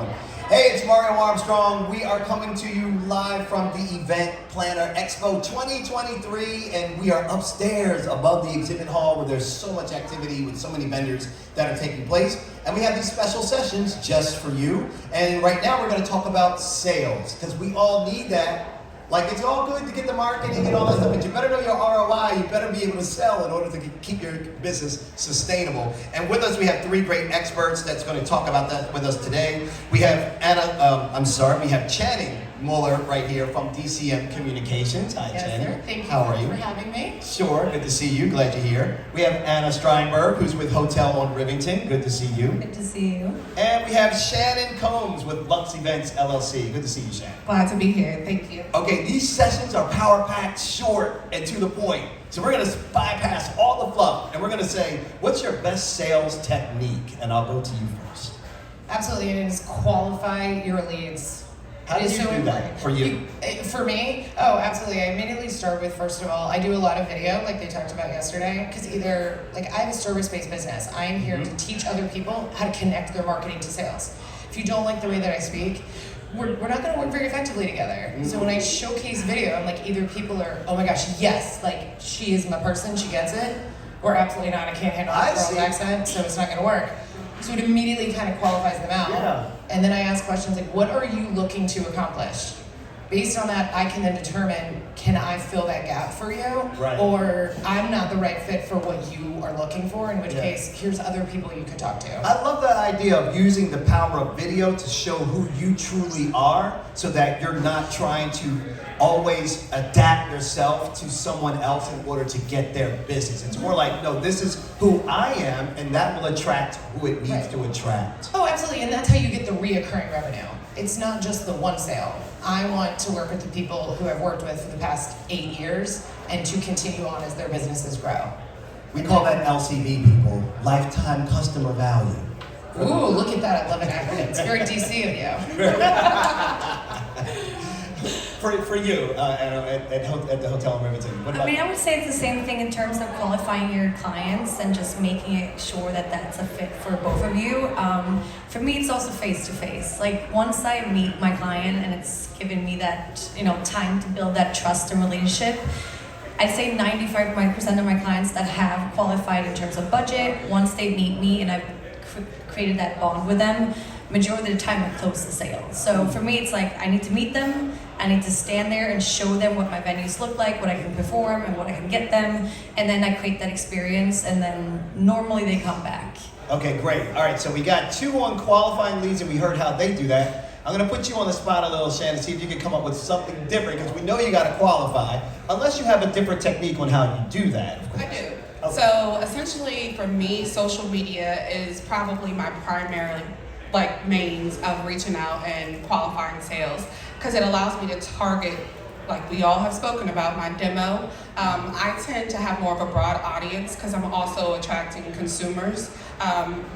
going. Hey, it's Mario Armstrong. We are coming to you live from the Event Planner Expo 2023, and we are upstairs above the exhibit hall where there's so much activity with so many vendors that are taking place. And we have these special sessions just for you. And right now we're going to talk about sales, because we all need that. Like, it's all good to get the marketing and all that stuff, but you better know your ROI. You better be able to sell in order to keep your business sustainable. And with us, we have three great experts that's going to talk about that with us today. We have we have Channing Muller right here from DCM Communications. Hi, yes, Channing. Sir. Thank you How are you? for having me. Sure, good to see you. Glad you're here. We have Anna Steinberg, who's with Hotel on Rivington. Good to see you. Good to see you. And we have Shannon Combs with Lux Events LLC. Good to see you, Shannon. Glad to be here. Thank you. Okay, these sessions are power-packed, short, and to the point. So we're going to bypass all the fluff, and we're going to say, what's your best sales technique? And I'll go to you first. Absolutely, it is qualify your leads. How do you do that for you? For me? Oh, absolutely. I immediately start with, first of all, I do a lot of video, like they talked about yesterday, because I have a service-based business. I am here to teach other people how to connect their marketing to sales. If you don't like the way that I speak, we're not going to work very effectively together. So when I showcase video, I'm like, either people are, oh my gosh, yes, like, she is my person, she gets it, or absolutely not, I can't handle the girl's accent, so it's not going to work. So it immediately kind of qualifies them out. Yeah. And then I ask questions like, what are you looking to accomplish? Based on that, I can then determine, can I fill that gap for you? Right. Or I'm not the right fit for what you are looking for, in which case, here's other people you could talk to. I love the idea of using the power of video to show who you truly are, so that you're not trying to always adapt yourself to someone else in order to get their business. It's more like, no, this is who I am, and that will attract who it needs to attract. Oh, absolutely, and that's how you get the reoccurring revenue. It's not just the one sale. I want to work with the people who I've worked with for the past 8 years and to continue on as their businesses grow. We call that LCV, people, lifetime customer value. Ooh, look at that, I love an acronym. It's very DC of you. For you, at the Hotel in Rivington, what about I would say it's the same thing in terms of qualifying your clients and just making it sure that that's a fit for both of you. For me, it's also face-to-face. Like, once I meet my client and it's given me that, time to build that trust and relationship, I'd say 95% of my clients that have qualified in terms of budget, once they meet me and I've created that bond with them, majority of the time I close the sale. So for me, it's like, I need to meet them, I need to stand there and show them what my venues look like, what I can perform and what I can get them, and then I create that experience, and then normally they come back. Okay, great. All right, so we got 2 on qualifying leads, and we heard how they do that. I'm going to put you on the spot a little, Shannon, see if you can come up with something different, because we know you got to qualify, unless you have a different technique on how you do that. Of course. I do. Okay. So essentially, for me, social media is probably my primary means of reaching out and qualifying sales, because it allows me to target, like we all have spoken about, my demo. I tend to have more of a broad audience because I'm also attracting consumers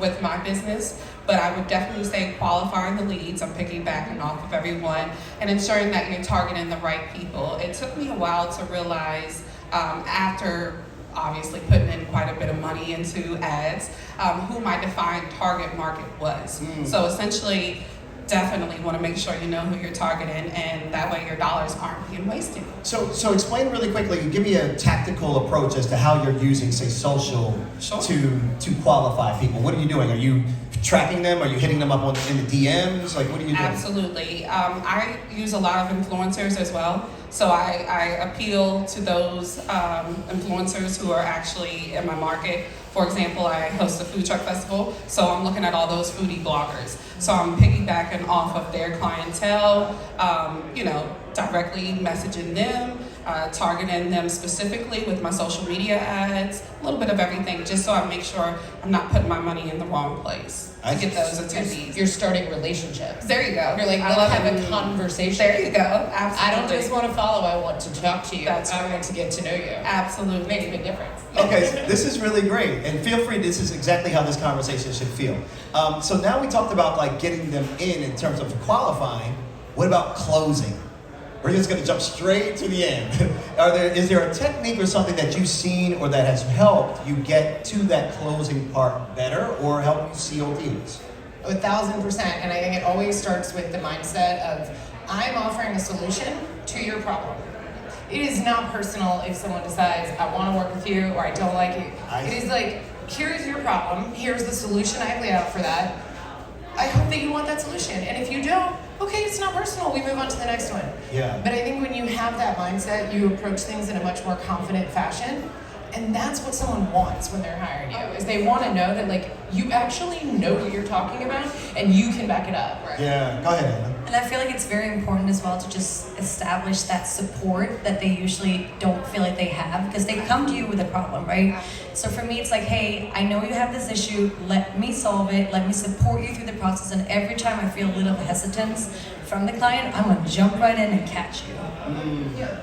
with my business. But I would definitely say qualifying the leads, I'm piggybacking off of everyone, and ensuring that you're targeting the right people. It took me a while to realize, after obviously putting in quite a bit of money into ads, who my defined target market was. So essentially, definitely want to make sure you know who you're targeting, and that way your dollars aren't being wasted. So explain really quickly, give me a tactical approach as to how you're using, say, social to qualify people. What are you doing? Are you tracking them? Are you hitting them up in the DMs? Like, what are you doing? Absolutely. I use a lot of influencers as well. So I appeal to those influencers who are actually in my market. For example, I host a food truck festival, so I'm looking at all those foodie bloggers. So I'm piggybacking off of their clientele, directly messaging them, targeting them specifically with my social media ads, a little bit of everything, just so I make sure I'm not putting my money in the wrong place to get those attendees. You're starting relationships. There you go. You're like, let's have a conversation. There you go. Absolutely. I don't just want to follow, I want to talk to you. That's I right. want to get to know you. Absolutely. It makes a big difference. Okay, so this is really great, and feel free, this is exactly how this conversation should feel. So now we talked about getting them in terms of qualifying. What about closing? We're just going to jump straight to the end. Is there a technique or something that you've seen or that has helped you get to that closing part better, or help you seal deals? 1,000%. And I think it always starts with the mindset of, I'm offering a solution to your problem. It is not personal if someone decides, I want to work with you or I don't like you. It is like, here's your problem, here's the solution I've laid out for that. I hope that you want that solution. And if you don't, okay, it's not personal, we move on to the next one. Yeah. But I think when you have that mindset, you approach things in a much more confident fashion. And that's what someone wants when they're hiring you, is they want to know that like you actually know what you're talking about and you can back it up. Right? Yeah, go ahead, Anna. And I feel like it's very important as well to just establish that support that they usually don't feel like they have, because they come to you with a problem, right? So for me, it's like, hey, I know you have this issue, let me solve it, let me support you through the process, and every time I feel a little hesitance from the client, I'm gonna jump right in and catch you. Yeah.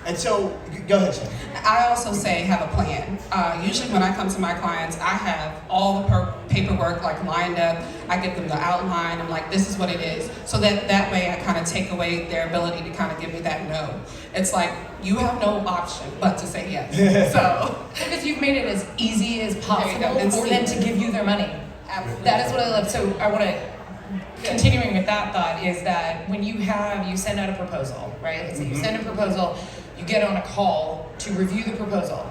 And so, go ahead, Shannon. I also say have a plan. Usually when I come to my clients, I have all the paperwork like lined up. I give them the outline. I'm like, this is what it is. So that way I kind of take away their ability to kind of give me that no. It's like, you have no option but to say yes. So, Because you've made it as easy as possible And for them to give you their money. absolutely. That is what I love. So I want to, continuing with that thought, is that when you send out a proposal, right? Let's say you send a proposal, you get on a call to review the proposal.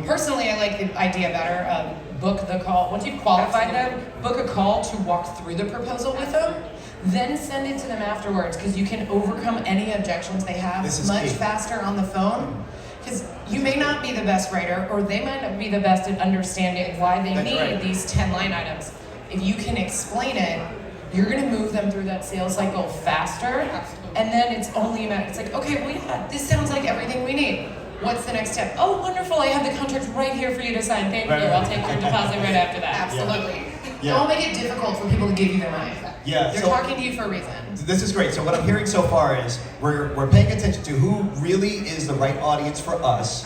Personally, I like the idea better. Book the call. Once you've qualified them, book a call to walk through the proposal with them. Then send it to them afterwards, because you can overcome any objections they have much key. faster on the phone. Because you may not be the best writer, or they might not be the best at understanding why they need these 10 line items. If you can explain it, you're going to move them through that sales cycle faster. And then it's only a matter, it's like, okay, well, yeah, this sounds like everything we need. What's the next step? Oh, wonderful, I have the contract right here for you to sign. Thank you. I'll take your deposit right after that. Absolutely. Yeah. Don't make it difficult for people to give you their money. Yeah, They're so- talking to you for a reason. This is great. So what I'm hearing so far is we're paying attention to who really is the right audience for us.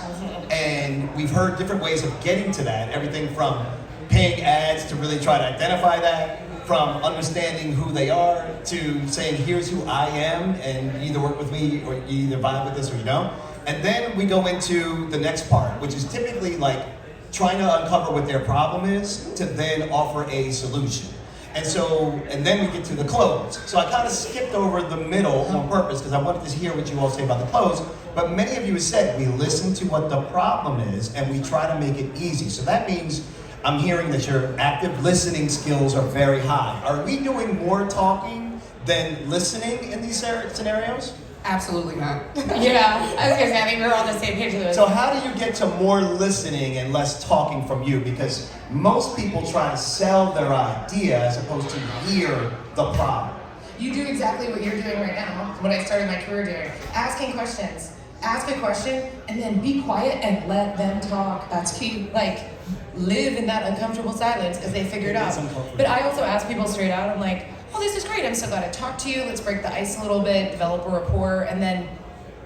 And we've heard different ways of getting to that. Everything from paying ads to really try to identify that, from understanding who they are to saying, here's who I am, and you either work with me or you either vibe with this or you don't. And then we go into the next part, which is typically like trying to uncover what their problem is to then offer a solution. And then we get to the close. So I kind of skipped over the middle on purpose because I wanted to hear what you all say about the close. But many of you have said we listen to what the problem is and we try to make it easy. So that means I'm hearing that your active listening skills are very high. Are we doing more talking than listening in these scenarios? Absolutely not. Yeah, I was gonna say, I think we're on the same page with this. So how do you get to more listening and less talking from you? Because most people try to sell their idea as opposed to hear the problem. You do exactly what you're doing right now, what I started my career doing. Asking questions. Ask a question and then be quiet and let them talk. That's key. Like, live in that uncomfortable silence as they figure it out. But I also ask people straight out, I'm like, oh, this is great. I'm so glad I talked to you. Let's break the ice a little bit, develop a rapport, and then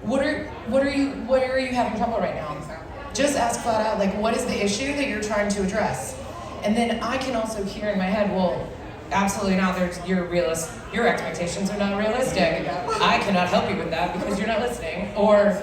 what are you having trouble right now? Just ask flat out, like, what is the issue that you're trying to address? And then I can also hear in my head, well, absolutely not. Your expectations are not realistic. I cannot help you with that because you're not listening. Or,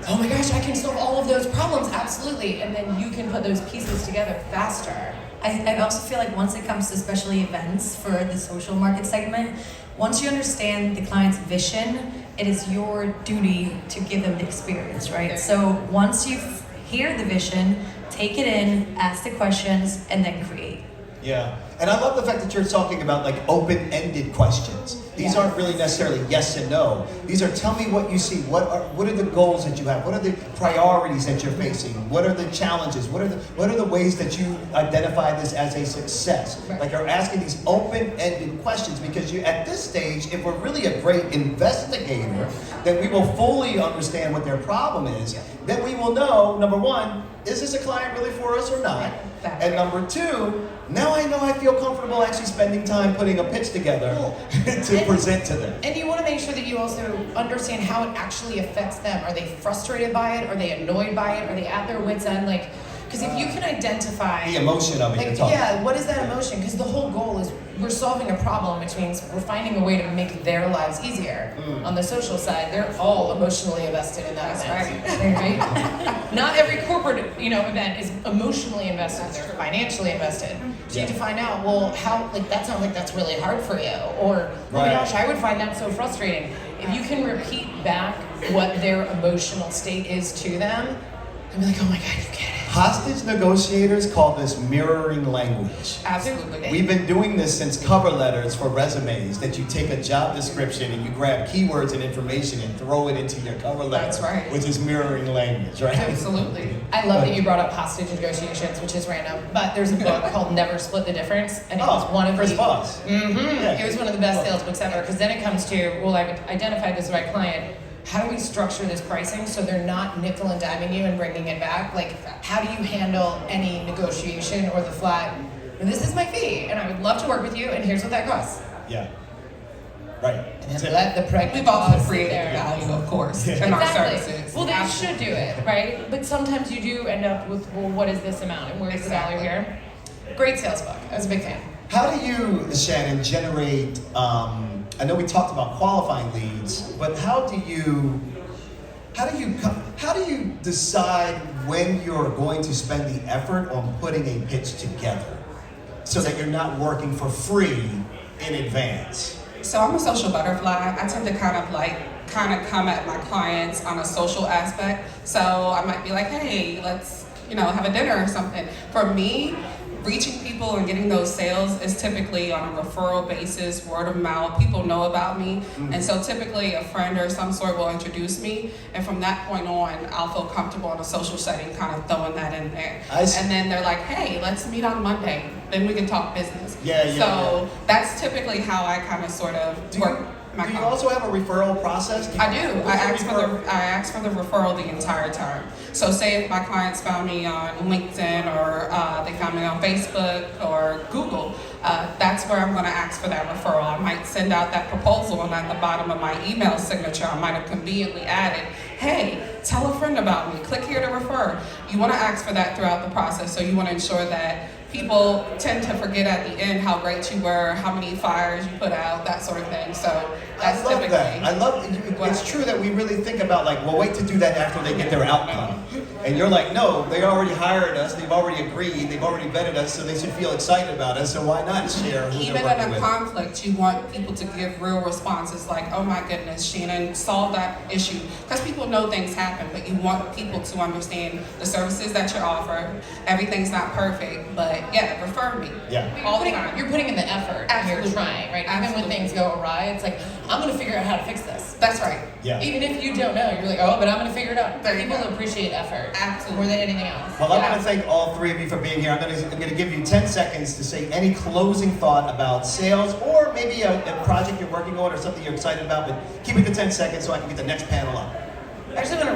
oh my gosh, I can solve all of those problems. Absolutely. And then you can put those pieces together faster. I also feel like once it comes to especially events for the social market segment, once you understand the client's vision, it is your duty to give them the experience, right? So once you hear the vision, take it in, ask the questions, and then create. Yeah, and I love the fact that you're talking about like open-ended questions. These aren't really necessarily yes and no. These are tell me what you see. What are the goals that you have? What are the priorities that you're facing? What are the challenges? What are the ways that you identify this as a success? Like you're asking these open-ended questions because you at this stage, if we're really a great investigator, then we will fully understand what their problem is. Then we will know, number one, is this a client really for us or not? And number two, now I know I feel comfortable actually spending time putting a pitch together to present to them. And you want to make sure that you also understand how it actually affects them. Are they frustrated by it? Are they annoyed by it? Are they at their wits' end? Like, because if you can identify The emotion of it, like, you're talking. yeah, what is that emotion? Because the whole goal is we're solving a problem, which means we're finding a way to make their lives easier. On the social side, they're all emotionally invested in that event. Right? Not every corporate, event is emotionally invested. They're financially invested. So you Yeah. need to find out, well, how, like, that sounds like that's really hard for you. Or, oh my Right. gosh, I would find that so frustrating. If you can repeat back what their emotional state is to them, and be like, oh my God, you get it. Hostage negotiators call this mirroring language. Absolutely. We've been doing this since cover letters for resumes, that you take a job description and you grab keywords and information and throw it into your cover letter. That's right. Which is mirroring language, right? Absolutely. I love that you brought up hostage negotiations, which is random, but there's a book called Never Split the Difference, and it was one of Chris the Voss. Mm-hmm. It was one of the best sales books ever, because then it comes to, well, I've identified this with my client. How do we structure this pricing so they're not nickel and diming you and bringing it back? Like, how do you handle any negotiation or the flat, and this is my fee, and I would love to work with you, and here's what that costs. Yeah. Right. And then let the pregnant We've also pause created there. value, of course, Yeah. in our Exactly. services. Well, they Absolutely. should do it, right? But sometimes you do end up with, well, what is this amount, and where's the value here? Great sales book. I was a big fan. How do you, Shannon, generate, I know we talked about qualifying leads, but how do you decide when you're going to spend the effort on putting a pitch together so that you're not working for free in advance? So I'm a social butterfly. I tend to kind of come at my clients on a social aspect. So I might be like, hey, let's, have a dinner or something. For me, reaching people and getting those sales is typically on a referral basis, word of mouth. People know about me. And so typically a friend or some sort will introduce me. And from that point on, I'll feel comfortable in a social setting, kind of throwing that in there. I see. And then they're like, hey, let's meet on Monday. Then we can talk business. Yeah. So that's typically how I kind of sort of work my Do you clients. also have a reforal process? I do. What's I your ask for the referral the entire time. So say if my clients found me on LinkedIn or they found me on Facebook or Google, that's where I'm going to ask for that referral. I might send out that proposal, and at the bottom of my email signature, I might have conveniently added, hey, tell a friend about me. Click here to refer. You want to ask for that throughout the process, so you want to ensure that people tend to forget at the end how great you were, how many fires you put out, that sort of thing. So that's I love typically. that. I love it's true that we really think about well, wait to do that after they get their outcome. And you're like, no, they already hired us, they've already agreed, they've already vetted us, so they should feel excited about us, so why not share who Even they're working in a with? conflict, you want people to give real responses like, oh my goodness, Shannon, solve that issue. Because people know things happen, but you want people to understand the services that you offer. Everything's not perfect, but yeah, refer me. Yeah. All the time. You're putting in the effort, and you're Absolutely. trying, right? Even Absolutely. when things go awry, it's like, I'm going to figure out how to fix this. That's right. Yeah. Even if you don't know, you're like, oh, but I'm going to figure it out. There you People go. appreciate effort Absolutely. more than anything else. Well, I Yeah. want to thank all three of you for being here. I'm going to give you 10 seconds to say any closing thought about sales or maybe a project you're working on or something you're excited about, but keep it to 10 seconds so I can get the next panel up. I just want to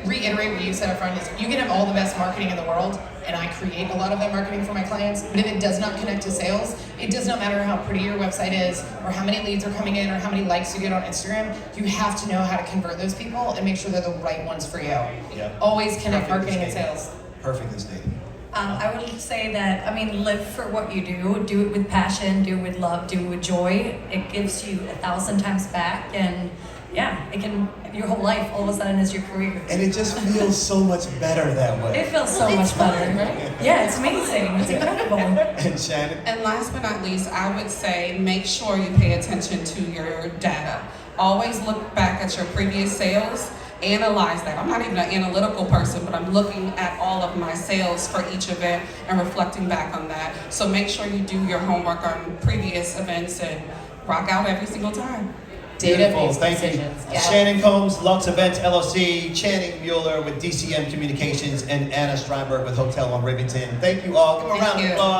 reiterate what you said up front is you can have all the best marketing in the world, and I create a lot of that marketing for my clients, but if it does not connect to sales, it does not matter how pretty your website is or how many leads are coming in or how many likes you get on Instagram. You have to know how to convert those people and make sure they're the right ones for you. Yeah. Always connect Perfectly marketing and stated. sales. Perfectly stated. I would say that, live for what you do it with passion, do it with love, do it with joy. It gives you 1,000 times back, and yeah, it can, your whole life all of a sudden is your career. And it just feels so much better that way. It feels so much better, right? Yeah, it's amazing. It's incredible. And Shannon? And last but not least, I would say make sure you pay attention to your data. Always look back at your previous sales. Analyze that. I'm not even an analytical person, but I'm looking at all of my sales for each event and reflecting back on that. So make sure you do your homework on previous events and rock out every single time. Beautiful, Database thank you. decisions. Yeah. Shannon Combs, Lux Events LLC, Channing Muller with DCM Communications, and Anna Steinberg with Hotel on Rivington. Thank you all. Give them a Thank round of you. applause.